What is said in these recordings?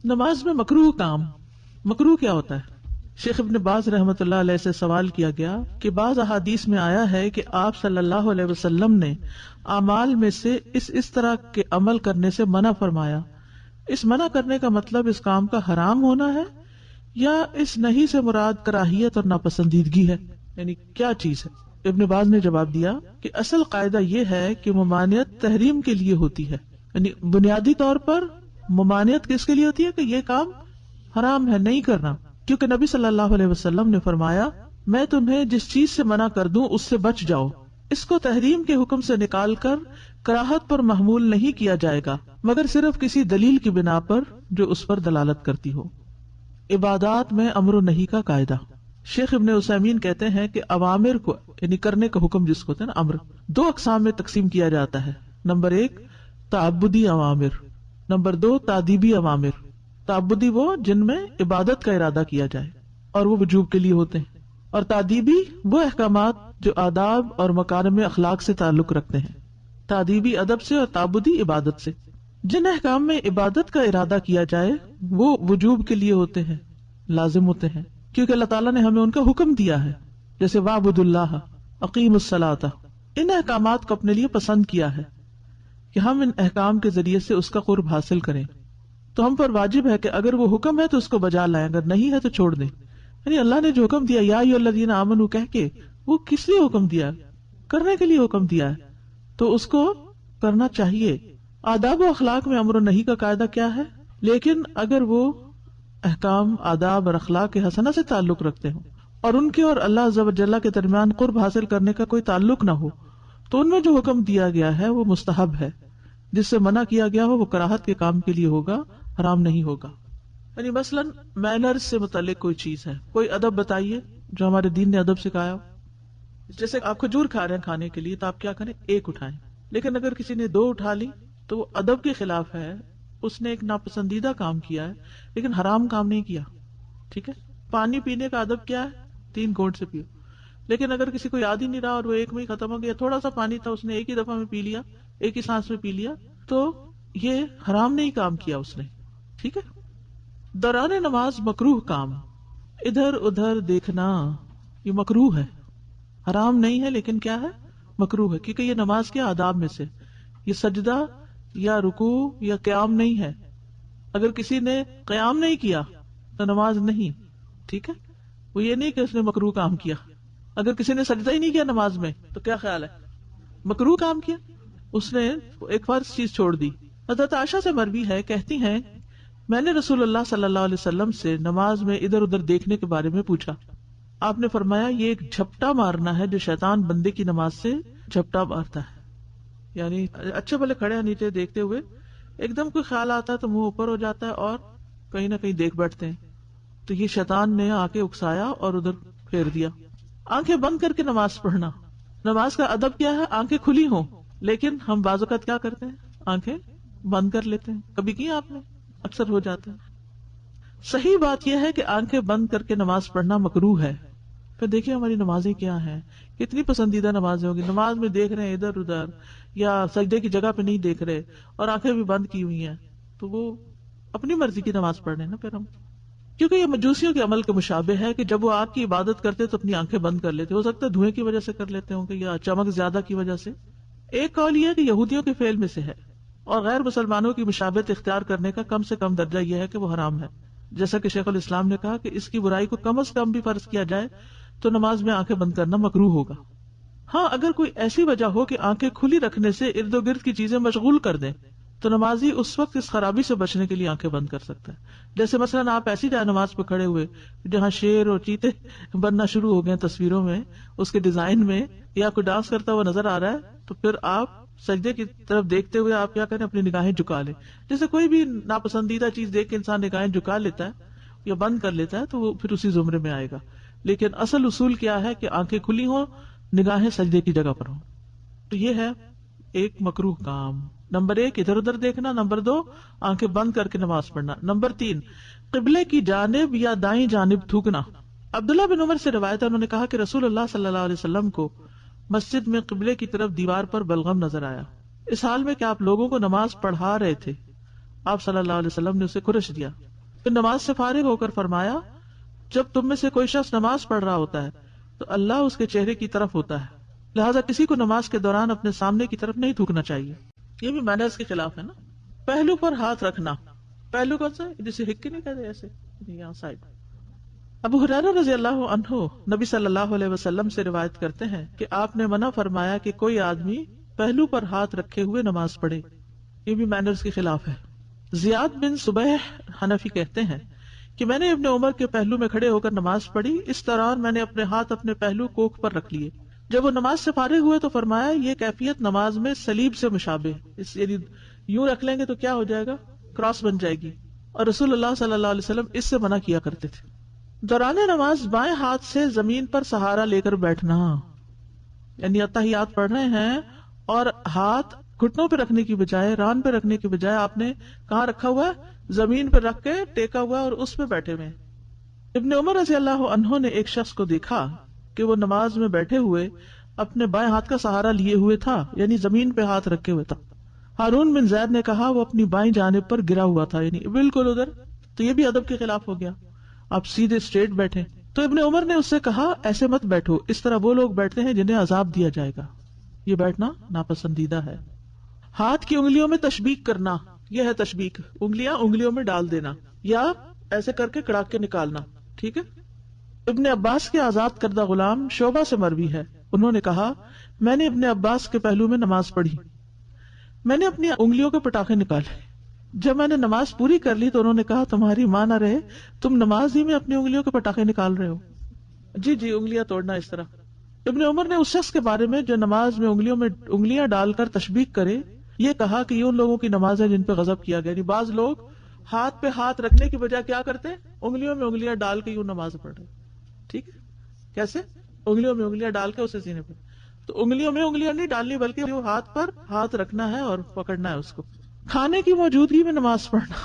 نماز میں مکروہ کام، مکروہ کیا ہوتا ہے؟ شیخ ابن باز رحمۃ اللہ علیہ سے سوال کیا گیا کہ بعض احادیث میں آیا ہے کہ آپ صلی اللہ علیہ وسلم نے اعمال میں سے اس طرح کے عمل کرنے سے منع فرمایا، اس منع کرنے کا مطلب اس کام کا حرام ہونا ہے یا اس نہیں سے مراد کراہیت اور ناپسندیدگی ہے، یعنی کیا چیز ہے؟ ابن باز نے جواب دیا کہ اصل قاعدہ یہ ہے کہ ممانعت تحریم کے لیے ہوتی ہے، یعنی بنیادی طور پر ممانعت کس کے لیے ہوتی ہے کہ یہ کام حرام ہے، نہیں کرنا، کیونکہ نبی صلی اللہ علیہ وسلم نے فرمایا میں تمہیں جس چیز سے منع کر دوں اس سے بچ جاؤ، اس کو تحریم کے حکم سے نکال کر کراہت پر محمول نہیں کیا جائے گا مگر صرف کسی دلیل کی بنا پر جو اس پر دلالت کرتی ہو۔ عبادات میں امر و نہی کا قاعدہ۔ شیخ ابن عثیمین کہتے ہیں کہ اوامر کو یعنی کرنے کا حکم جس کو ہوتا ہے نا امر، دو اقسام میں تقسیم کیا جاتا ہے۔ Number 1 تعبدی اوامر، number 2 تادیبی اوامر۔ تعبدی وہ جن میں عبادت کا ارادہ کیا جائے اور وہ وجوب کے لیے ہوتے ہیں، اور تادیبی وہ احکامات جو آداب اور مکارم اخلاق سے تعلق رکھتے ہیں، تادیبی ادب سے اور تعبدی عبادت سے۔ جن احکام میں عبادت کا ارادہ کیا جائے وہ وجوب کے لیے ہوتے ہیں، لازم ہوتے ہیں، کیونکہ اللہ تعالیٰ نے ہمیں ان کا حکم دیا ہے، جیسے وَاعْبُدُوا اللَّهَ اقیموا الصَّلَاةَ۔ ان احکامات کو اپنے لیے پسند کیا ہے کہ ہم ان احکام کے ذریعے سے اس کا قرب حاصل کریں، تو ہم پر واجب ہے کہ اگر وہ حکم ہے تو اس کو بجا لائیں، اگر نہیں ہے تو چھوڑ دیں۔ یعنی اللہ نے جو حکم دیا یا ایھا الذین آمنوا کہہ کے، وہ کس لیے حکم دیا؟ کرنے کے لیے حکم دیا ہے، تو اس کو کرنا چاہیے۔ آداب و اخلاق میں امر و نہی کا قاعدہ کیا ہے؟ لیکن اگر وہ احکام آداب اور اخلاق حسنہ سے تعلق رکھتے ہوں اور ان کے اور اللہ عز و جل کے درمیان قرب حاصل کرنے کا کوئی تعلق نہ ہو، تو ان میں جو حکم دیا گیا ہے وہ مستحب ہے، جس سے منع کیا گیا ہو وہ کراہت کے کام کے لیے ہوگا، حرام نہیں ہوگا۔ یعنی مثلاً مینرز سے متعلق کوئی چیز ہے، کوئی ادب بتائیے جو ہمارے دین نے ادب سکھایا ہو۔ جیسے آپ کھجور کھا رہے ہیں کھانے کے لیے، تو آپ کیا کریں؟ ایک اٹھائیں، لیکن اگر کسی نے 2 اٹھا لی تو وہ ادب کے خلاف ہے، اس نے ایک ناپسندیدہ کام کیا ہے لیکن حرام کام نہیں کیا، ٹھیک ہے؟ پانی پینے کا ادب کیا ہے؟ 3 گھونٹ سے پیو، لیکن اگر کسی کو یاد ہی نہیں رہا اور وہ ایک میں ہی ختم ہو گیا، تھوڑا سا پانی تھا اس نے ایک ہی دفعہ میں پی لیا، ایک ہی سانس میں پی لیا، تو یہ حرام نہیں کام کیا اس نے، ٹھیک ہے؟ دوران نماز مکروہ کام، ادھر ادھر دیکھنا، یہ مکروہ ہے، حرام نہیں ہے لیکن کیا ہے؟ مکروہ ہے، کیونکہ یہ نماز کے آداب میں سے، یہ سجدہ یا رکوع یا قیام نہیں ہے۔ اگر کسی نے قیام نہیں کیا تو نماز نہیں، ٹھیک ہے؟ وہ یہ نہیں کہ اس نے مکروہ کام کیا۔ اگر کسی نے سجدہ ہی نہیں کیا نماز میں تو کیا خیال ہے؟ مکروہ کام کیا، اس نے ایک فرض چیز چھوڑ دی۔ حضرت عائشہ سے مروی ہے، کہتی ہیں میں نے رسول اللہ صلی اللہ علیہ وسلم سے نماز میں ادھر ادھر دیکھنے کے بارے میں پوچھا، آپ نے فرمایا یہ ایک جھپٹا مارنا ہے جو شیطان بندے کی نماز سے جھپٹا مارتا ہے، یعنی اچھے بھلے کھڑے ہیں نیچے دیکھتے ہوئے، ایک دم کوئی خیال آتا ہے تو منہ اوپر ہو جاتا ہے اور کہیں نہ کہیں دیکھ بیٹھتے ہیں، تو یہ شیطان نے آ کے اکسایا اور ادھر پھیر دیا۔ آنکھیں بند کر کے نماز پڑھنا، نماز کا ادب کیا ہے؟ آنکھیں کھلی ہوں، لیکن ہم بعض اوقات کیا کرتے ہیں؟ آنکھیں بند کر لیتے ہیں، کبھی کیا آپ نے؟ اکثر ہو جاتا ہے۔ صحیح بات یہ ہے کہ آنکھیں بند کر کے نماز پڑھنا مکروہ ہے۔ پھر دیکھیں ہماری نمازیں کیا ہیں، کتنی پسندیدہ نمازیں ہوگی، نماز میں دیکھ رہے ہیں ادھر ادھر یا سجدے کی جگہ پہ نہیں دیکھ رہے اور آنکھیں بھی بند کی ہوئی ہیں، تو وہ اپنی مرضی کی نماز پڑھ رہے ہیں نا پھر ہم، کیونکہ یہ مجوسیوں کے عمل کے مشابہ ہے کہ جب وہ آپ کی عبادت کرتے تو اپنی آنکھیں بند کر لیتے، ہو سکتا ہے دھوئیں کی وجہ سے کر لیتے ہوں گے یا چمک زیادہ کی وجہ سے۔ ایک قول یہ ہے کہ یہودیوں کے فعل میں سے ہے، اور غیر مسلمانوں کی مشابہت اختیار کرنے کا کم سے کم درجہ یہ ہے کہ وہ حرام ہے، جیسا کہ شیخ الاسلام نے کہا کہ اس کی برائی کو کم از کم بھی فرض کیا جائے تو نماز میں آنکھیں بند کرنا مکروہ ہوگا۔ ہاں اگر کوئی ایسی وجہ ہو کہ آنکھیں کھلی رکھنے سے ارد و گرد کی چیزیں مشغول کر دیں تو نمازی اس وقت اس خرابی سے بچنے کے لیے آنکھیں بند کر سکتا ہے۔ جیسے مثلاً آپ ایسی جائے نماز پہ کھڑے ہوئے جہاں شیر اور چیتے بننا شروع ہو گئے تصویروں میں، اس کے ڈیزائن میں، یا کوئی ڈانس کرتا ہوا نظر آ رہا ہے، تو پھر آپ سجدے کی طرف دیکھتے ہوئے آپ کیا کریں؟ اپنی نگاہیں جھکا لیں۔ جیسے کوئی بھی ناپسندیدہ چیز دیکھ کے انسان نگاہیں جھکا لیتا ہے یا بند کر لیتا ہے تو وہ پھر اسی زمرے میں آئے گا، لیکن اصل اصول کیا ہے کہ آنکھیں کھلی ہوں، نگاہیں سجدے کی جگہ پر ہوں۔ تو یہ ہے ایک مکروہ کام۔ نمبر 1 ادھر ادھر دیکھنا، نمبر 2 آنکھیں بند کر کے نماز پڑھنا، نمبر 3 قبلے کی جانب یا دائیں جانب تھوکنا۔ عبداللہ بن عمر سے روایت ہے، انہوں نے کہا کہ رسول اللہ صلی اللہ علیہ وسلم کو مسجد میں قبلے کی طرف دیوار پر بلغم نظر آیا، اس حال میں کہ آپ لوگوں کو نماز پڑھا رہے تھے۔ آپ صلی اللہ علیہ وسلم نے اسے خرش دیا، پھر نماز سے فارغ ہو کر فرمایا جب تم میں سے کوئی شخص نماز پڑھ رہا ہوتا ہے تو اللہ اس کے چہرے کی طرف ہوتا ہے، لہٰذا کسی کو نماز کے دوران اپنے سامنے کی طرف نہیں تھوکنا چاہیے. یہ بھی مینرز کے خلاف ہے نا. پہلو پر ہاتھ رکھنا، پہلو کون سا جسے ہک کے نہیں کہتے ایسے یہاں سائڈ. ابو ہریرہ رضی اللہ عنہ نبی صلی اللہ علیہ وسلم سے روایت کرتے ہیں کہ آپ نے منع فرمایا کہ کوئی آدمی پہلو پر ہاتھ رکھے ہوئے نماز پڑھے. یہ بھی مینرز کے خلاف ہے. زیاد بن صبیح حنفی کہتے ہیں کہ میں نے ابن عمر کے پہلو میں کھڑے ہو کر نماز پڑھی، اس دوران میں نے اپنے ہاتھ اپنے پہلو کوکھ پر رکھ لیے. جب وہ نماز سے فارغ ہوئے تو فرمایا یہ کیفیت نماز میں صلیب سے مشابہ، اس یعنی یوں رکھ لیں گے تو کیا ہو جائے گا، کراس بن جائے گی، اور رسول اللہ صلی اللہ علیہ وسلم اس سے منع کیا کرتے تھے. دوران نماز بائیں ہاتھ سے زمین پر سہارا لے کر بیٹھنا، یعنی اتحیات پڑھ رہے ہیں اور ہاتھ گھٹنوں پہ رکھنے کی بجائے، ران پہ رکھنے کی بجائے آپ نے کہاں رکھا ہوا ہے، زمین پہ رکھ کے ٹیکا ہوا اور اس پہ بیٹھے ہوئے. ابن عمر رضی اللہ عنہ نے ایک شخص کو دیکھا کہ وہ نماز میں بیٹھے ہوئے اپنے بائیں ہاتھ کا سہارا لیے ہوئے تھا، یعنی زمین پہ ہاتھ رکھے ہوئے تھا. ہارون بن زید نے کہا وہ اپنی بائیں جانب پر گرا ہوا تھا، یعنی بالکل ادھر. تو یہ بھی ادب کے خلاف ہو گیا، آپ سیدھے اسٹریٹ بیٹھے. تو ابن عمر نے اس سے کہا ایسے مت بیٹھو، اس طرح وہ لوگ بیٹھتے ہیں جنہیں عذاب دیا جائے گا، یہ بیٹھنا ناپسندیدہ ہے. ہاتھ کی انگلیوں میں تشبیک کرنا، یہ ہے تشبیک، انگلیوں میں ڈال دینا یا ایسے کر کے کڑا کے نکالنا. ٹھیک ہے. ابن عباس کے آزاد کردہ غلام شعبہ سے مروی ہے، انہوں نے کہا میں نے ابن عباس کے پہلو میں نماز پڑھی، میں نے اپنی انگلیوں کے پٹاخے نکالے. جب میں نے نماز پوری کر لی تو انہوں نے کہا تمہاری ماں نہ رہے، تم نماز ہی میں اپنی انگلیوں کے پٹاخے نکال رہے ہو. جی انگلیاں توڑنا اس طرح. ابن عمر نے اس شخص کے بارے میں جو نماز میں انگلیاں ڈال کر تشبیک کرے یہ کہا کہ یہ ان لوگوں کی نماز ہے جن پہ غضب کیا گیا. یعنی بعض لوگ ہاتھ پہ ہاتھ رکھنے کی بجائے کیا کرتے ہیں، انگلیوں میں انگلیاں ڈال کے یوں نماز پڑھ رہے. ٹھیک ہے، کیسے انگلیوں میں انگلیاں ڈال کے اسے سینے پہ. تو انگلیوں میں انگلیاں نہیں ڈالنی بلکہ جو ہاتھ پر ہاتھ رکھنا ہے اور پکڑنا ہے اس کو. کھانے کی موجودگی میں نماز پڑھنا.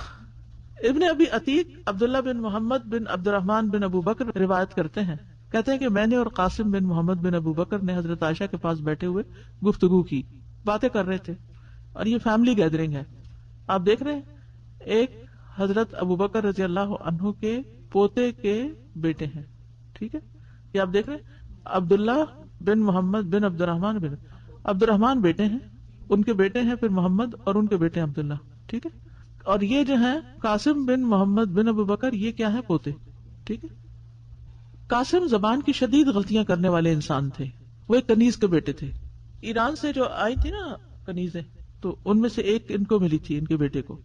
ابن ابی عتیق عبداللہ بن محمد بن عبد الرحمن بن ابو بکر روایت کرتے ہیں، کہتے ہیں کہ میں نے اور قاسم بن محمد بن ابو بکر نے حضرت عائشہ کے پاس بیٹھے ہوئے گفتگو کی، باتیں کر رہے تھے، اور یہ فیملی گیدرنگ ہے. آپ دیکھ رہے ہیں ایک حضرت ابو بکر رضی اللہ عنہ کے پوتے کے بیٹے ہیں. ٹھیک ہے، یہ آپ دیکھ رہے ہیں عبداللہ بن محمد بن عبد الرحمن بیٹے ہیں، ان کے بیٹے ہیں پھر محمد اور ان کے بیٹے عبداللہ. ٹھیک ہے، اور یہ جو ہیں قاسم بن محمد بن ابو بکر یہ کیا ہے، پوتے. ٹھیک ہے. قاسم زبان کی شدید غلطیاں کرنے والے انسان تھے، وہ ایک کنیز کے بیٹے تھے. ایران سے جو آئی تھی نا کنیزیں، تو ان میں سے ایک ان کو ملی تھی، ان کے بیٹے کو.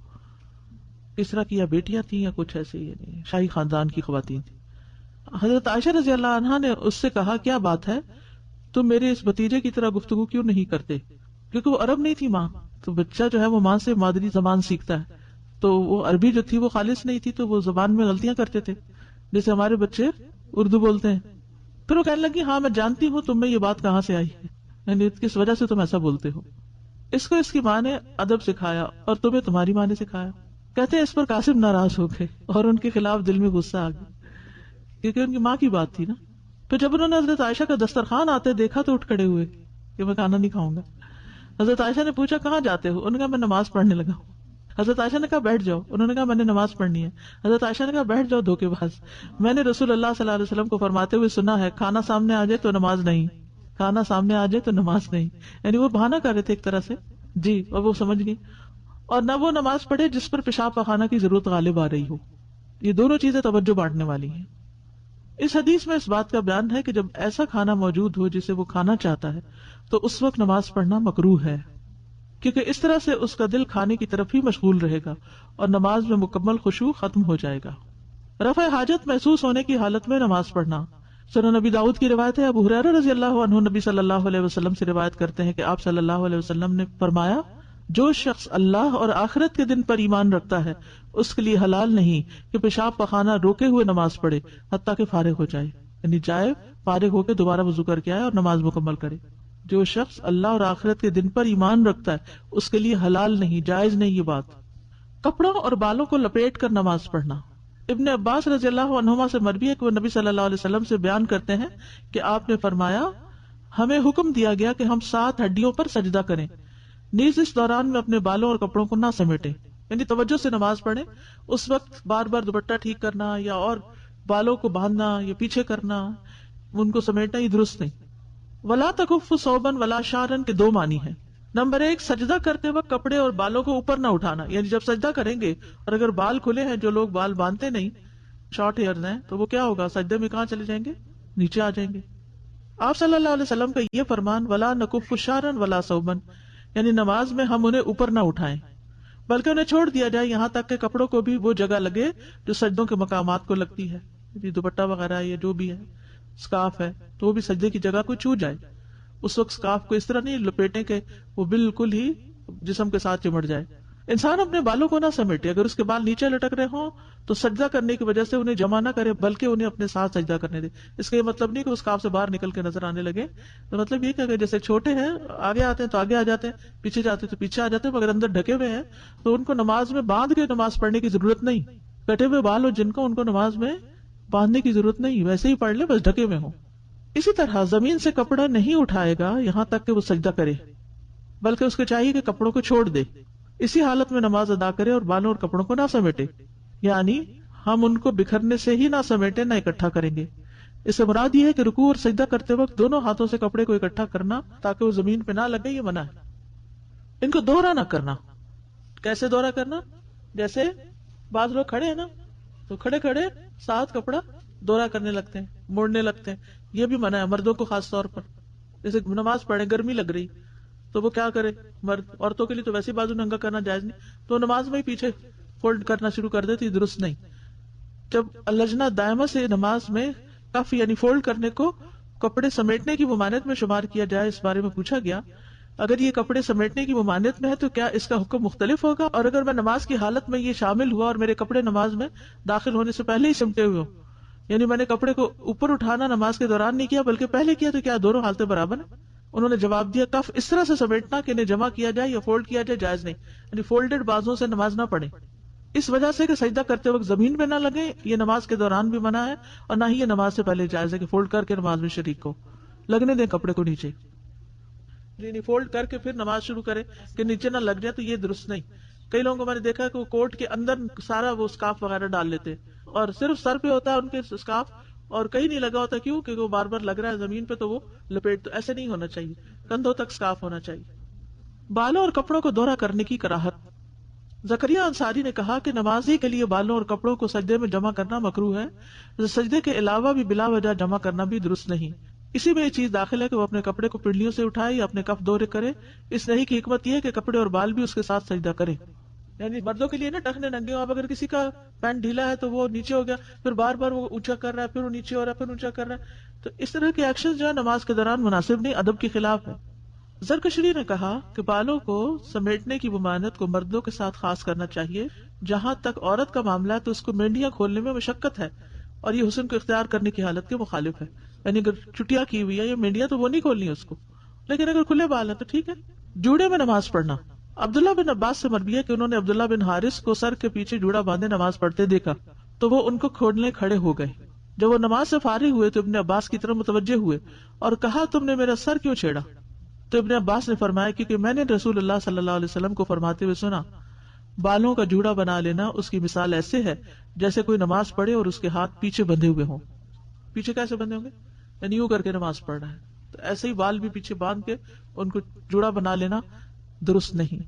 اس طرح کی یا بیٹیاں تھیں یا کچھ ایسے، یعنی شاہی خاندان کی خواتین تھیں. حضرت عائشہ رضی اللہ عنہا نے اس سے کہا کیا بات ہے، تم میرے اس بھتیجے کی طرح گفتگو کیوں نہیں کرتے، کیونکہ وہ عرب نہیں تھی ماں. تو بچہ جو ہے وہ ماں سے مادری زبان سیکھتا ہے، تو وہ عربی جو تھی وہ خالص نہیں تھی، تو وہ زبان میں غلطیاں کرتے تھے جیسے ہمارے بچے اردو بولتے ہیں. پھر وہ کہنے لگی ہاں میں جانتی ہوں تم میں یہ بات کہاں سے آئی ہے، یعنی کس وجہ سے تم ایسا بولتے ہو. اس کو اس کی ماں نے ادب سکھایا اور تمہیں تمہاری ماں نے سکھایا. کہتے ہیں اس پر قاسم ناراض ہو گئے اور ان کے خلاف دل میں غصہ آ گیا، کیونکہ ان کی ماں کی بات تھی نا. پھر جب انہوں نے حضرت عائشہ کا دسترخوان آتے دیکھا تو اٹھ کھڑے ہوئے کہ میں کھانا نہیں کھاؤں گا. حضرت عائشہ نے پوچھا کہاں جاتے ہو، انہوں نے کہا میں نماز پڑھنے لگا ہوں. حضرت عائشہ نے کہا بیٹھ جاؤ، انہوں نے کہا میں نے نماز پڑھنی ہے. حضرت عائشہ نے کہا بیٹھ جاؤ دھوکے باز، میں نے رسول اللہ صلی اللہ علیہ وسلم کو فرماتے ہوئے سنا ہے کھانا سامنے آ جائے تو نماز نہیں، کھانا سامنے آ جائے تو نماز نہیں. یعنی وہ بہانہ کر رہے تھے ایک طرح سے. جی، اور وہ سمجھ گئی. اور نہ وہ نماز پڑھے جس پر پیشاب پخانہ کی ضرورت غالب آ رہی ہو. یہ دونوں چیزیں توجہ بانٹنے والی ہیں. اس حدیث میں اس بات کا بیان ہے کہ جب ایسا کھانا موجود ہو جسے وہ کھانا چاہتا ہے تو اس وقت نماز پڑھنا مکروہ ہے، کیونکہ اس طرح سے اس کا دل کھانے کی طرف ہی مشغول رہے گا اور نماز میں مکمل خشوع ختم ہو جائے گا. رفع حاجت محسوس ہونے کی حالت میں نماز پڑھنا. سنن نبی داؤد کی روایت ہے، ابو ہریرہ رضی اللہ عنہ نبی صلی اللہ علیہ وسلم سے روایت کرتے ہیں کہ آپ صلی اللہ علیہ وسلم نے فرمایا جو شخص اللہ اور آخرت کے دن پر ایمان رکھتا ہے اس کے لیے حلال نہیں کہ پیشاب پخانہ روکے ہوئے نماز پڑھے حتیٰ کہ فارغ ہو جائے، یعنی جائے فارغ ہو کے دوبارہ وضو کر کے آئے اور نماز مکمل کرے. جو شخص اللہ اور آخرت کے دن پر ایمان رکھتا ہے اس کے لیے حلال نہیں، جائز نہیں یہ بات. کپڑوں اور بالوں کو لپیٹ کر نماز پڑھنا. ابن عباس رضی اللہ عنہما سے مروی ہے کہ وہ نبی صلی اللہ علیہ وسلم سے بیان کرتے ہیں کہ آپ نے فرمایا ہمیں حکم دیا گیا کہ ہم 7 ہڈیوں پر سجدہ کریں، نیز اس دوران میں اپنے بالوں اور کپڑوں کو نہ سمیٹیں، یعنی توجہ سے نماز پڑھیں. اس وقت بار بار دوپٹہ ٹھیک کرنا یا اور بالوں کو باندھنا یا پیچھے کرنا، ان کو سمیٹنا، یہ درست نہیں. ولا تکف ثوبا ولا شعرا کے دو معنی ہیں. نمبر 1، سجدہ کرتے وقت کپڑے اور بالوں کو اوپر نہ اٹھانا، یعنی جب سجدہ کریں گے اور اگر بال کھلے ہیں، جو لوگ بال باندھتے نہیں، شارٹ ہیئرز ہیں، تو وہ کیا ہوگا؟ سجدے میں کہاں چلے جائیں گے؟ نیچے آ جائیں گے. آپ صلی اللہ علیہ وسلم کا یہ فرمان ولا نکف شعرا ولا ثوبا، یعنی نماز میں ہم انہیں اوپر نہ اٹھائیں بلکہ انہیں چھوڑ دیا جائے یہاں تک کہ کپڑوں کو بھی وہ جگہ لگے جو سجدوں کے مقامات کو لگتی ہے. دوپٹہ وغیرہ یا جو بھی ہے، سکارف ہے، تو وہ بھی سجدے کی جگہ کو چھو جائے. اس وقت سکارف کو اس طرح نہیں لپیٹیں کہ وہ بالکل ہی جسم کے ساتھ چمٹ جائے. انسان اپنے بالوں کو نہ سمیٹے. اگر اس کے بال نیچے لٹک رہے ہوں تو سجدہ کرنے کی وجہ سے انہیں جمع نہ کرے بلکہ انہیں اپنے ساتھ سجدہ کرنے دے. اس کا یہ مطلب نہیں کہ اس کاف سے باہر نکل کے نظر آنے لگے. تو مطلب یہ کہ اگر جیسے چھوٹے ہیں آگے آتے ہیں تو آگے آ جاتے ہیں، پیچھے جاتے ہیں تو پیچھے آ جاتے ہیں، مگر اندر ڈھکے ہوئے ہیں تو ان کو نماز میں باندھ کے نماز پڑھنے کی ضرورت نہیں. کٹے ہوئے بال ہو جن کو، ان کو نماز میں باندھنے کی ضرورت نہیں، ویسے ہی پڑھ لیں بس ڈھکے ہوئے ہوں. اسی طرح زمین سے کپڑا نہیں اٹھائے گا یہاں تک کہ وہ سجدہ کرے، بلکہ اس کو چاہیے کہ کپڑوں کو چھوڑ دے. اسی حالت میں نماز ادا کرے اور بالوں اور کپڑوں کو نہ سمیٹے، یعنی ہم ان کو بکھرنے سے ہی نہ سمیٹے نہ اکٹھا کریں گے. اس سے مراد یہ ہے کہ رکوع اور سجدہ کرتے وقت دونوں ہاتھوں سے کپڑے کو اکٹھا کرنا تاکہ وہ زمین پہ نہ لگے، یہ منع ہے. ان کو دوہرا نہ کرنا. کیسے دوہرا کرنا؟ جیسے بعض لوگ کھڑے ہیں نا تو کھڑے کھڑے ساتھ کپڑا دوہرا کرنے لگتے ہیں، موڑنے لگتے ہیں، یہ بھی منع ہے مردوں کو خاص طور پر. جیسے نماز پڑھیں، گرمی لگ رہی تو وہ کیا کرے مرد، عورتوں کے لیے تو ویسے بازو ننگا کرنا جائز نہیں، تو نماز میں ہی پیچھے فولڈ کرنا شروع کر دیتی، درست نہیں. جب لجنہ دائمہ سے نماز میں کف یعنی فولڈ کرنے کو کپڑے سمیٹنے کی ممانعت میں شمار کیا جائے، اس بارے میں پوچھا گیا اگر یہ کپڑے سمیٹنے کی ممانعت میں ہے تو کیا اس کا حکم مختلف ہوگا؟ اور اگر میں نماز کی حالت میں یہ شامل ہوا اور میرے کپڑے نماز میں داخل ہونے سے پہلے ہی سمٹے ہوئے ہوں، یعنی میں نے کپڑے کو اوپر اٹھانا نماز کے دوران نہیں کیا بلکہ پہلے کیا، تو کیا دونوں حالتیں برابر ہیں؟ انہوں نے جواب دیا کف اس طرح سے سمیٹنا کہ انہیں جمع کیا جائے یا فولڈ کیا جائے جائز نہیں، یعنی فولڈڈ بازوں سے نماز نہ پڑھیں. اس وجہ سے کہ سجدہ کرتے وقت زمین پہ نہ لگے، یہ نماز کے دوران بھی منع ہے اور نہ ہی یہ نماز سے پہلے جائز ہے کہ فولڈ کر کے نماز میں شریک کو لگنے دیں کپڑے کو نیچے، یعنی فولڈ کر کے پھر نماز شروع کرے کہ نیچے نہ لگ جائے، تو یہ درست نہیں. کئی لوگوں کو میں نے دیکھا کہ وہ کوٹ کے اندر سارا وہ سکارف وغیرہ ڈال لیتے اور صرف سر پہ ہوتا ہے ان کے سکارف اور کہیں نہیں لگا ہوتا. کیوں؟ کہ وہ بار بار لگ رہا ہے زمین پہ تو وہ لپیٹ. تو ایسے نہیں ہونا چاہیے، کندھوں تک سکارف ہونا چاہیے. بالوں اور کپڑوں کو دوہرا کرنے کی کراہت. زکریا انصاری نے کہا کہ نمازی کے لیے بالوں اور کپڑوں کو سجدے میں جمع کرنا مکروہ ہے، سجدے کے علاوہ بھی بلا وجہ جمع کرنا بھی درست نہیں. اسی میں یہ چیز داخل ہے کہ وہ اپنے کپڑے کو پنڈلیوں سے اٹھائے یا اپنے کف دورے کرے. اس نہیں کی حکمت یہ ہے کہ کپڑے اور بال بھی اس کے ساتھ سجدہ کرے. یعنی مردوں کے لیے نا ٹخنے ننگے، اب اگر کسی کا پینٹ ڈھیلا ہے تو وہ نیچے ہو گیا، پھر بار بار وہ اونچا کر رہا ہے، پھر وہ نیچے ہو رہا ہے، پھر اونچا کر رہا ہے، تو اس طرح کے ایکشن جو ہے نماز کے دوران مناسب نہیں، ادب کے خلاف ہے. زرکشری نے کہا کہ بالوں کو سمیٹنے کی ممانعت کو مردوں کے ساتھ خاص کرنا چاہیے. جہاں تک عورت کا معاملہ ہے تو اس کو مینڈیاں کھولنے میں مشقت ہے اور یہ حسن کو اختیار کرنے کی حالت کے مخالف ہے. یعنی اگر چٹیاں کی ہوئی ہے یہ مینڈیاں تو وہ نہیں کھولنی اس کو، لیکن اگر کھلے بال ہیں تو ٹھیک ہے. جوڑے میں نماز پڑھنا. عبداللہ بن عباس سے مروی ہے کہ انہوں نے عبداللہ بن حارث کو سر کے پیچھے جوڑا باندھے نماز پڑھتے دیکھا تو وہ ان کو کھولنے کھڑے ہو گئے. جب وہ نماز سے فارغ ہوئے تو ابن عباس کی طرف متوجہ ہوئے اور کہا تم نے میرا سر کیوں چھیڑا؟ تو ابن عباس نے فرمایا کیونکہ میں نے رسول اللہ صلی اللہ علیہ وسلم کو فرماتے ہوئے سنا، بالوں کا جوڑا بنا لینا اس کی مثال ایسے ہے جیسے کوئی نماز پڑھے اور اس کے ہاتھ پیچھے بندھے ہوئے ہوں. پیچھے کیسے بندھے ہوں گے؟ یعنی یوں کر کے نماز پڑھ رہا ہے، تو ایسے ہی بال بھی پیچھے باندھ کے ان کو جوڑا بنا لینا درست نہیں.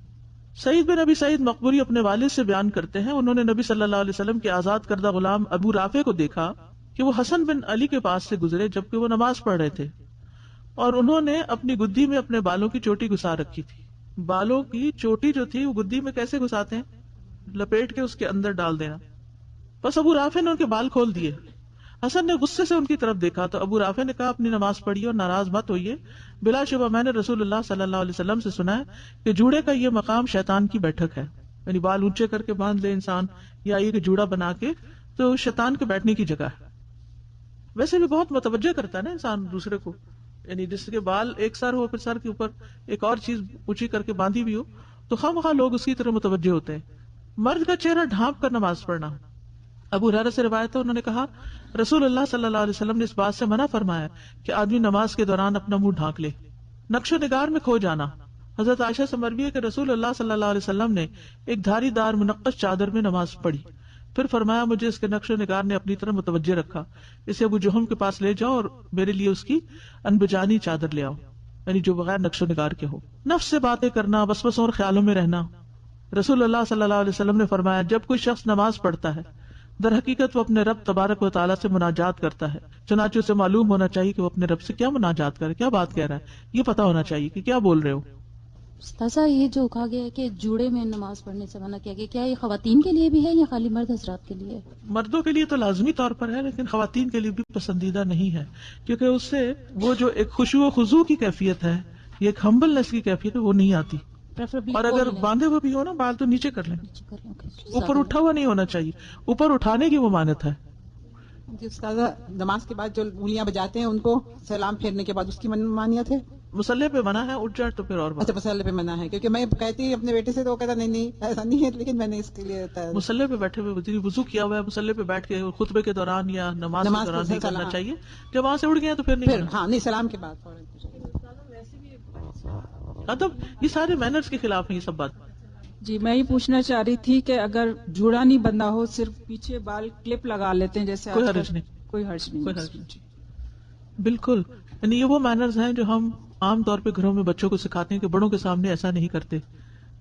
سعید بن ابی سعید مقبوری اپنے والد سے بیان کرتے ہیں انہوں نے نبی صلی اللہ علیہ وسلم کے آزاد کردہ غلام ابو رافع کو دیکھا کہ وہ حسن بن علی کے پاس سے گزرے جبکہ وہ نماز پڑھ رہے تھے اور انہوں نے اپنی گدی میں اپنے بالوں کی چوٹی گھسا رکھی تھی. بالوں کی چوٹی جو تھی وہ گدی میں کیسے گھساتے ہیں؟ لپیٹ کے اس کے اندر ڈال دینا. بس ابو رافع نے ان کے بال کھول دیے. حسن نے غصے سے ان کی طرف دیکھا تو ابو رافع نے کہا اپنی نماز پڑھیے اور ناراض مت ہوئیے، بلا شبہ میں نے رسول اللہ صلی اللہ علیہ وسلم سے سنا ہے کہ جوڑے کا یہ مقام شیطان کی بیٹھک ہے. یعنی بال اونچے کر کے باندھ لے انسان یا یہ جوڑا بنا کے تو شیطان کے بیٹھنے کی جگہ ہے. ویسے بھی بہت متوجہ کرتا ہے نا انسان دوسرے کو، یعنی جس کے بال ایک سر ہو پھر سر کے اوپر ایک اور چیز اونچی کر کے باندھی بھی ہو تو خواہ لوگ اس کی طرح متوجہ ہوتے ہیں. مرد کا چہرہ ڈھانپ کر نماز پڑھنا. ابو ہریرہ سے روایت ہے انہوں نے کہا رسول اللہ صلی اللہ علیہ وسلم نے اس بات سے منع فرمایا کہ آدمی نماز کے دوران اپنا منہ ڈھانک لے. نقش و نگار میں کھو جانا. حضرت عائشہ سے مروی ہے کہ رسول اللہ صلی اللہ علیہ وسلم نے ایک دھاری دار منقش چادر میں نماز پڑھی، پھر فرمایا مجھے اس کے نقش و نگار نے اپنی طرف متوجہ رکھا، اسے ابو جہم کے پاس لے جاؤ اور میرے لیے اس کی انبجانی چادر لے آؤ، یعنی جو بغیر نقش و نگار کے ہو۔ نفس سے باتیں کرنا، وسوسوں اور خیالوں میں رہنا۔ رسول اللہ صلی اللہ علیہ وسلم نے فرمایا جب کوئی شخص نماز پڑھتا ہے در حقیقت وہ اپنے رب تبارک و تعالیٰ سے مناجات کرتا ہے، چنانچہ اسے معلوم ہونا چاہیے کہ وہ اپنے رب سے کیا مناجات کرے، کیا بات کہہ رہا ہے، یہ پتا ہونا چاہیے کہ کیا بول رہے ہو۔ استاذہ یہ جو کہا گیا ہے کہ جوڑے میں نماز پڑھنے سے منع کیا گیا، کیا یہ خواتین کے لیے بھی ہے یا خالی مرد حضرات کے لیے؟ مردوں کے لیے تو لازمی طور پر ہے، لیکن خواتین کے لیے بھی پسندیدہ نہیں ہے، کیونکہ اس سے وہ جو ایک خشوع و خضوع کی کیفیت ہے، یہ ایک ہمبلنس کی کیفیت ہے، وہ نہیں آتی۔ اور اگر باندھے ہوئے بھی ہو نا بال تو نیچے کر لیں، اوپر اٹھا ہوا نہیں ہونا چاہیے، اوپر اٹھانے کی ممانعت ہے۔ جی استاذہ، نماز کے بعد جو انگلیاں بجاتے ہیں ان کو سلام پھیرنے کے بعد اس کی مانیت ہے؟ مسلح پہ منع ہے، اٹھ جائے تو پھر اور بات۔ اچھا مسئلے پہ منع ہے، کیونکہ میں کہتی اپنے بیٹے سے تو وہ کہتا نہیں ایسا نہیں ہے، لیکن میں نے اس کے لیے مسلح پہ بیٹھے ہوئے وضو کیا ہوا ہے، مسلح پہ بیٹھ کے خطبے کے دوران یا نماز کے دوران نہیں کرنا چاہیے، جب وہاں سے اڑ گئے تو پھر نہیں، ہاں نہیں، سلام کے بعد۔ ادب یہ سارے مینرز کے خلاف ہیں یہ سب بات۔ جی میں یہ پوچھنا چاہ رہی تھی کہ اگر جوڑا نہیں بندھا ہو، صرف پیچھے بال کلپ لگا لیتے ہیں جیسے کوئی حرج نہیں، کوئی حرج نہیں، کوئی حرج نہیں، بالکل۔ یعنی یہ وہ مینرز ہیں جو ہم عام طور پہ گھروں میں بچوں کو سکھاتے ہیں کہ بڑوں کے سامنے ایسا نہیں کرتے،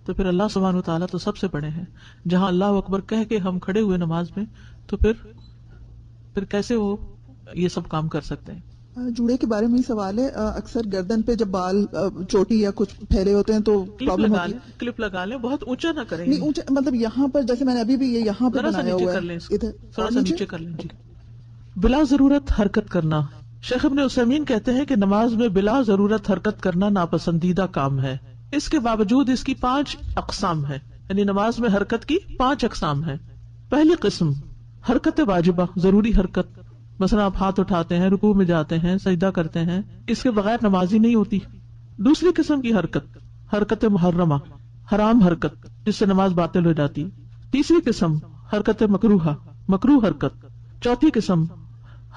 تو پھر اللہ سبحانہ وتعالیٰ تو سب سے بڑے ہیں، جہاں اللہ اکبر کہہ کے ہم کھڑے ہوئے نماز میں، تو پھر کیسے وہ یہ سب کام کر سکتے ہیں۔ جوڑے کے بارے میں ہی سوال ہے، اکثر گردن پہ جب بال چوٹی یا کچھ پھیلے ہوتے ہیں تو پرابلم ہوتی ہے۔ کلپ لگا لیں، بہت اونچا نہ کریں، نہیں اونچا مطلب یہاں پر جیسے میں نے ابھی بھی یہ یہاں پہ بنایا ہوا ہے، تھوڑا سا نیچے کر لیں۔ جی، بلا ضرورت حرکت کرنا۔ شیخ ابن عثیمین کہتے ہیں کہ نماز میں بلا ضرورت حرکت کرنا ناپسندیدہ کام ہے، اس کے باوجود اس کی 5 اقسام ہیں، یعنی نماز میں حرکت کی 5 اقسام ہیں۔ پہلی قسم حرکت واجبہ، ضروری حرکت، مثلا آپ ہاتھ اٹھاتے ہیں، رکوع میں جاتے ہیں، سجدہ کرتے ہیں، اس کے بغیر نماز ہی نہیں ہوتی۔ دوسری قسم کی حرکت محرمہ، حرام حرکت جس سے نماز باطل ہو جاتی۔ تیسری قسم حرکت مکروہ حرکت۔ چوتھی قسم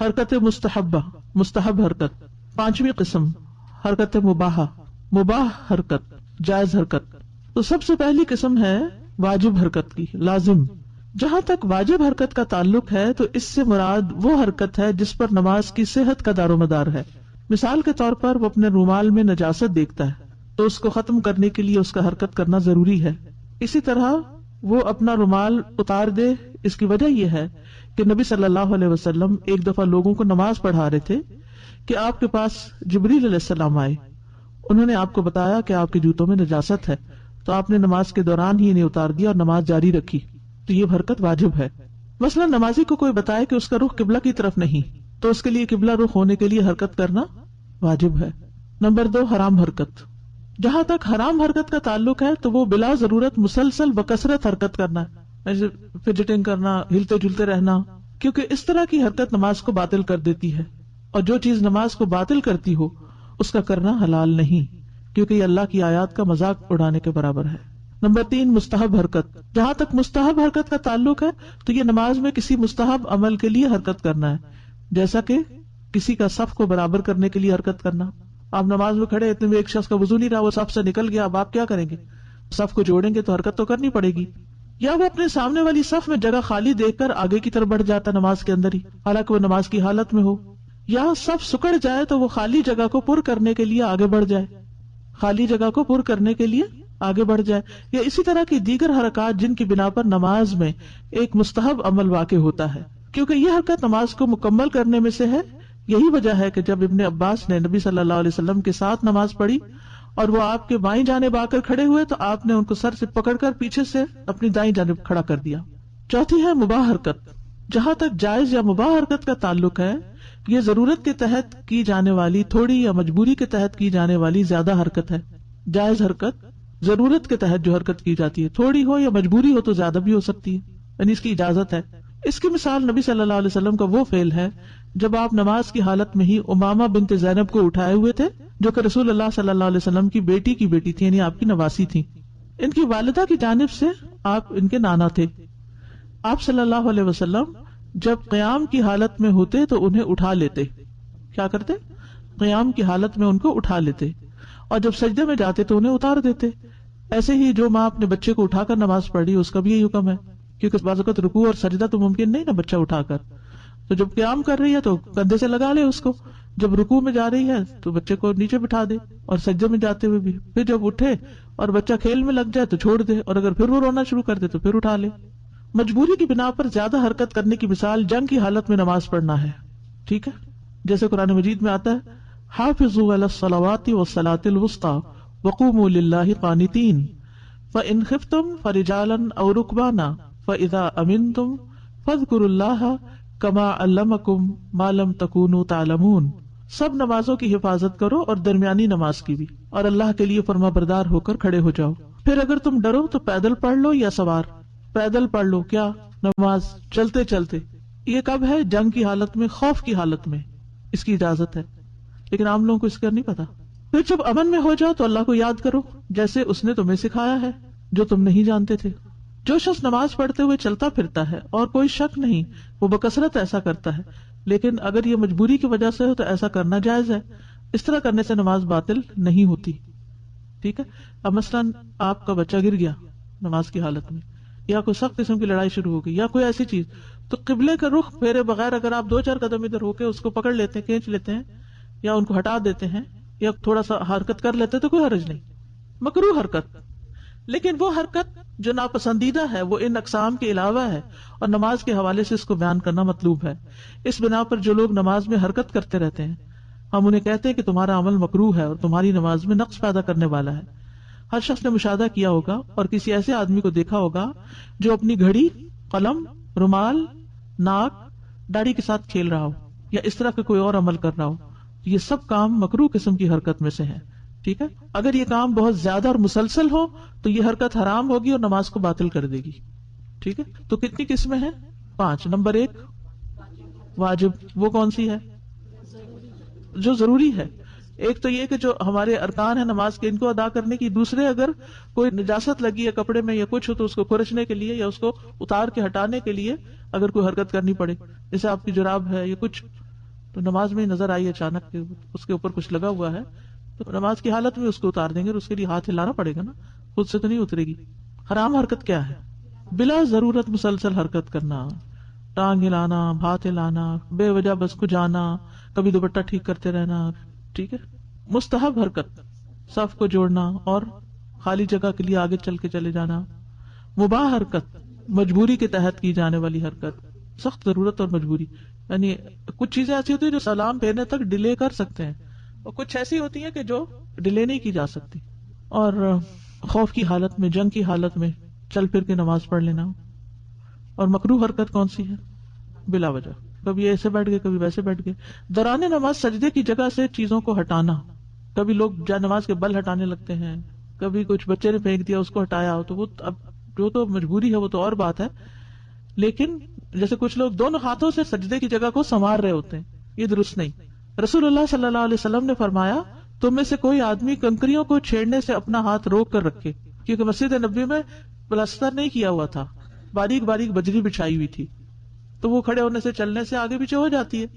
حرکت مستحبہ، مستحب حرکت۔ پانچویں قسم حرکت مباح حرکت، جائز حرکت۔ تو سب سے پہلی قسم ہے واجب حرکت کی، لازم۔ جہاں تک واجب حرکت کا تعلق ہے تو اس سے مراد وہ حرکت ہے جس پر نماز کی صحت کا دار و مدار ہے۔ مثال کے طور پر وہ اپنے رومال میں نجاست دیکھتا ہے تو اس کو ختم کرنے کے لیے اس کا حرکت کرنا ضروری ہے۔ اسی طرح وہ اپنا رومال اتار دے، اس کی وجہ یہ ہے کہ نبی صلی اللہ علیہ وسلم ایک دفعہ لوگوں کو نماز پڑھا رہے تھے کہ آپ کے پاس جبریل علیہ السلام آئے، انہوں نے آپ کو بتایا کہ آپ کے جوتوں میں نجاست ہے، تو آپ نے نماز کے دوران ہی انہیں اتار دیا اور نماز جاری رکھی، تو یہ حرکت واجب ہے۔ مثلا نمازی کو کوئی بتائے کہ اس کا رخ قبلہ کی طرف نہیں، تو اس کے لیے قبلہ رخ ہونے کے لیے حرکت کرنا واجب ہے۔ نمبر 2 حرام حرکت۔ جہاں تک حرام حرکت کا تعلق ہے تو وہ بلا ضرورت مسلسل بکثرت حرکت کرنا ہے، جیسے فجٹنگ کرنا، ہلتے جلتے رہنا، کیونکہ اس طرح کی حرکت نماز کو باطل کر دیتی ہے، اور جو چیز نماز کو باطل کرتی ہو اس کا کرنا حلال نہیں، کیونکہ یہ اللہ کی آیات کا مذاق اڑانے کے برابر ہے۔ نمبر 3 مستحب حرکت۔ جہاں تک مستحب حرکت کا تعلق ہے تو یہ نماز میں کسی مستحب عمل کے لیے حرکت کرنا ہے، جیسا کہ کسی کا صف کو برابر کرنے کے لیے حرکت کرنا۔ آپ نماز میں کھڑے، اتنے میں ایک شخص کا وضو نہیں رہا، وہ صف سے نکل گیا، اب آپ کیا کریں گے؟ صف کو جوڑیں گے تو حرکت تو کرنی پڑے گی۔ یا وہ اپنے سامنے والی صف میں جگہ خالی دیکھ کر آگے کی طرف بڑھ جاتا نماز کے اندر ہی، حالانکہ وہ نماز کی حالت میں ہو۔ یا صف سکڑ جائے تو وہ خالی جگہ کو پر کرنے کے لیے آگے بڑھ جائے، خالی جگہ کو پر کرنے کے لیے آگے بڑھ جائے۔ یا اسی طرح کی دیگر حرکات جن کی بنا پر نماز میں ایک مستحب عمل واقع ہوتا ہے، کیونکہ یہ حرکت نماز کو مکمل کرنے میں سے ہے۔ یہی وجہ ہے کہ جب ابن عباس نے نبی صلی اللہ علیہ وسلم کے ساتھ نماز پڑھی اور وہ آپ کے بائیں جانب آ کر کھڑے ہوئے تو آپ نے ان کو سر سے پکڑ کر پیچھے سے اپنی دائیں جانب کھڑا کر دیا۔ چوتھی ہے مباح حرکت۔ جہاں تک جائز یا مباح حرکت کا تعلق ہے، یہ ضرورت کے تحت کی جانے والی تھوڑی یا مجبوری کے تحت کی جانے والی زیادہ حرکت ہے۔ جائز حرکت ضرورت کے تحت جو حرکت کی جاتی ہے، تھوڑی ہو یا مجبوری ہو تو زیادہ بھی ہو سکتی ہے، یعنی اس کی اجازت ہے۔ اس کی مثال نبی صلی اللہ علیہ وسلم کا وہ فعل ہے جب آپ نماز کی حالت میں ہی امامہ بنت زینب کو اٹھائے ہوئے تھے، جو کہ رسول اللہ صلی اللہ علیہ وسلم کی بیٹی تھی، یعنی آپ کی نواسی تھی۔ ان کی والدہ کی جانب سے آپ ان کے نانا تھے۔ آپ صلی اللہ علیہ وسلم جب قیام کی حالت میں ہوتے تو انہیں اٹھا لیتے۔ کیا کرتے؟ قیام کی حالت میں ان کو اٹھا لیتے اور جب سجدے میں جاتے تو انہیں اتار دیتے. ایسے ہی جو ماں اپنے بچے کو اٹھا کر نماز پڑھ رہی ہے اس کا بھی یہی حکم ہے، کیونکہ بعض اوقات رکوع اور سجدہ تو ممکن نہیں نا بچہ اٹھا کر، تو جب قیام کر رہی ہے تو کندھے سے لگا لے اس کو، جب رکوع میں جا رہی ہے تو بچے کو نیچے بٹھا دے، اور سجدے میں جاتے ہوئے بھی. پھر جب اٹھے اور بچہ کھیل میں لگ جائے تو چھوڑ دے، اور اگر پھر وہ رونا شروع کر دے تو پھر اٹھا لے. مجبوری کی بنا پر زیادہ حرکت کرنے کی مثال جنگ کی حالت میں نماز پڑھنا ہے. ٹھیک ہے، جیسے قرآن مجید میں آتا ہے حافظوا علی الصلوات والصلاۃ الوسطی وقوموا للہ قانتین فإن خفتم فرجالا او رکبانا فإذا امنتم فاذکروا اللہ کما علمکم ما لم تکونوا تعلمون. سب نمازوں کی حفاظت کرو اور درمیانی نماز کی بھی، اور اللہ کے لیے فرما بردار ہو کر کھڑے ہو جاؤ. پھر اگر تم ڈرو تو پیدل پڑھ لو یا سوار. پیدل پڑھ لو کیا؟ نماز چلتے چلتے. یہ کب ہے؟ جنگ کی حالت میں، خوف کی حالت میں اس کی اجازت ہے، لیکن عام لوگوں کو اس کا نہیں پتا. پھر جب امن میں ہو جاؤ تو اللہ کو یاد کرو جیسے اس نے تمہیں سکھایا ہے جو تم نہیں جانتے تھے. جو شخص نماز پڑھتے ہوئے چلتا پھرتا ہے اور کوئی شک نہیں وہ بکثرت ایسا کرتا ہے، لیکن اگر یہ مجبوری کی وجہ سے ہو تو ایسا کرنا جائز ہے. اس طرح کرنے سے نماز باطل نہیں ہوتی. ٹھیک ہے. اب مثلاً آپ کا بچہ گر گیا نماز کی حالت میں، یا کوئی سخت قسم کی لڑائی شروع ہو گئی یا کوئی ایسی چیز، تو قبلے کا رخ پھیرے بغیر اگر آپ 2-4 قدم ادھر ہو کے اس کو پکڑ لیتے ہیں، کھینچ لیتے ہیں، یا ان کو ہٹا دیتے ہیں یا تھوڑا سا حرکت کر لیتے تو کوئی حرج نہیں. مکروہ حرکت، لیکن وہ حرکت جو ناپسندیدہ ہے وہ ان اقسام کے علاوہ ہے، اور نماز کے حوالے سے اس کو بیان کرنا مطلوب ہے. اس بنا پر جو لوگ نماز میں حرکت کرتے رہتے ہیں ہم انہیں کہتے ہیں کہ تمہارا عمل مکروہ ہے اور تمہاری نماز میں نقص پیدا کرنے والا ہے. ہر شخص نے مشاہدہ کیا ہوگا اور کسی ایسے آدمی کو دیکھا ہوگا جو اپنی گھڑی، قلم، رومال، ناک، داڑھی کے ساتھ کھیل رہا ہو یا اس طرح کا کوئی اور عمل کر رہا ہو. یہ سب کام مکروہ قسم کی حرکت میں سے ہیں. ٹھیک ہے. اگر یہ کام بہت زیادہ اور مسلسل ہو تو یہ حرکت حرام ہوگی اور نماز کو باطل کر دے گی. ٹھیک ہے. تو کتنی قسمیں ہیں؟ 5. نمبر 1 واجب. وہ کون سی ہے؟ جو ضروری ہے. ایک تو یہ کہ جو ہمارے ارکان ہیں نماز کے ان کو ادا کرنے کی. دوسرے اگر کوئی نجاست لگی ہے کپڑے میں یا کچھ ہو تو اس کو کھرچنے کے لیے یا اس کو اتار کے ہٹانے کے لیے اگر کوئی حرکت کرنی پڑے، جیسے آپ کی جراب ہے یا کچھ، تو نماز میں نظر آئی اچانک کہ اس کے اوپر کچھ لگا ہوا ہے تو نماز کی حالت میں اس کو اتار دیں گے اور اس کے لیے ہاتھ ہلانا پڑے گا نا، خود سے تو نہیں اترے گی. حرام حرکت کیا ہے؟ بلا ضرورت مسلسل حرکت کرنا، ٹانگ ہلانا، ہاتھ ہلانا، بے وجہ بس کو جانا، کبھی دوپٹہ ٹھیک کرتے رہنا. ٹھیک ہے. مستحب حرکت، صف کو جوڑنا اور خالی جگہ کے لیے آگے چل کے چلے جانا. مباح حرکت، مجبوری کے تحت کی جانے والی حرکت، سخت ضرورت اور مجبوری. یعنی کچھ چیزیں ایسی ہوتی ہیں جو سلام پھیرنے تک ڈیلے کر سکتے ہیں اور کچھ ایسی ہوتی ہیں کہ جو ڈیلے نہیں کی جا سکتی. اور خوف کی حالت میں، جنگ کی حالت میں چل پھر کے نماز پڑھ لینا. اور مکروہ حرکت کون سی ہے؟ بلا وجہ، کبھی ایسے بیٹھ گئے کبھی ویسے بیٹھ گئے. دوران نماز سجدے کی جگہ سے چیزوں کو ہٹانا. کبھی لوگ جا نماز کے بل ہٹانے لگتے ہیں، کبھی کچھ بچے نے پھینک دیا اس کو ہٹایا، تو وہ اب جو تو مجبوری ہے وہ تو اور بات ہے، لیکن جیسے کچھ لوگ دونوں ہاتھوں سے سجدے کی جگہ کو سنوار رہے ہوتے ہیں، یہ درست نہیں. رسول اللہ صلی اللہ علیہ وسلم نے فرمایا تم میں سے کوئی آدمی کنکریوں کو چھیڑنے سے اپنا ہاتھ روک کر رکھے، کیونکہ مسجد نبوی میں پلستر نہیں کیا ہوا تھا، باریک باریک بجری بچھائی ہوئی تھی، تو وہ کھڑے ہونے سے چلنے سے آگے پیچھے ہو جاتی ہے،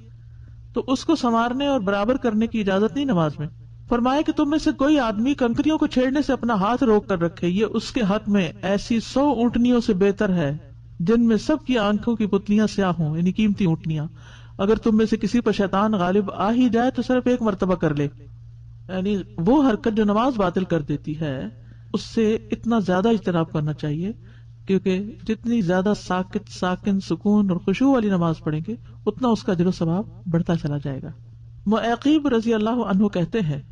تو اس کو سنوارنے اور برابر کرنے کی اجازت نہیں نماز میں. فرمایا کہ تم میں سے کوئی آدمی کنکریوں کو چھیڑنے سے اپنا ہاتھ روک کر رکھے، یہ اس کے حق میں ایسی 100 اونٹنیوں سے بہتر ہے جن میں سب کی آنکھوں کی پتلیاں سیاہ ہوں، یعنی قیمتی اونٹنیاں. اگر تم میں سے کسی پر شیطان غالب آ ہی جائے تو صرف ایک مرتبہ کر لے. یعنی وہ حرکت جو نماز باطل کر دیتی ہے اس سے اتنا زیادہ اجتناب کرنا چاہیے، کیونکہ جتنی زیادہ ساکت، ساکن، سکون اور خشوع والی نماز پڑھیں گے اتنا اس کا اجر و ثواب بڑھتا چلا جائے گا. معقیب رضی اللہ عنہ کہتے ہیں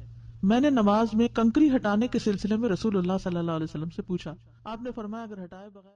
میں نے نماز میں کنکری ہٹانے کے سلسلے میں رسول اللہ صلی اللہ علیہ وسلم سے پوچھا، آپ نے فرمایا اگر ہٹائے بغیر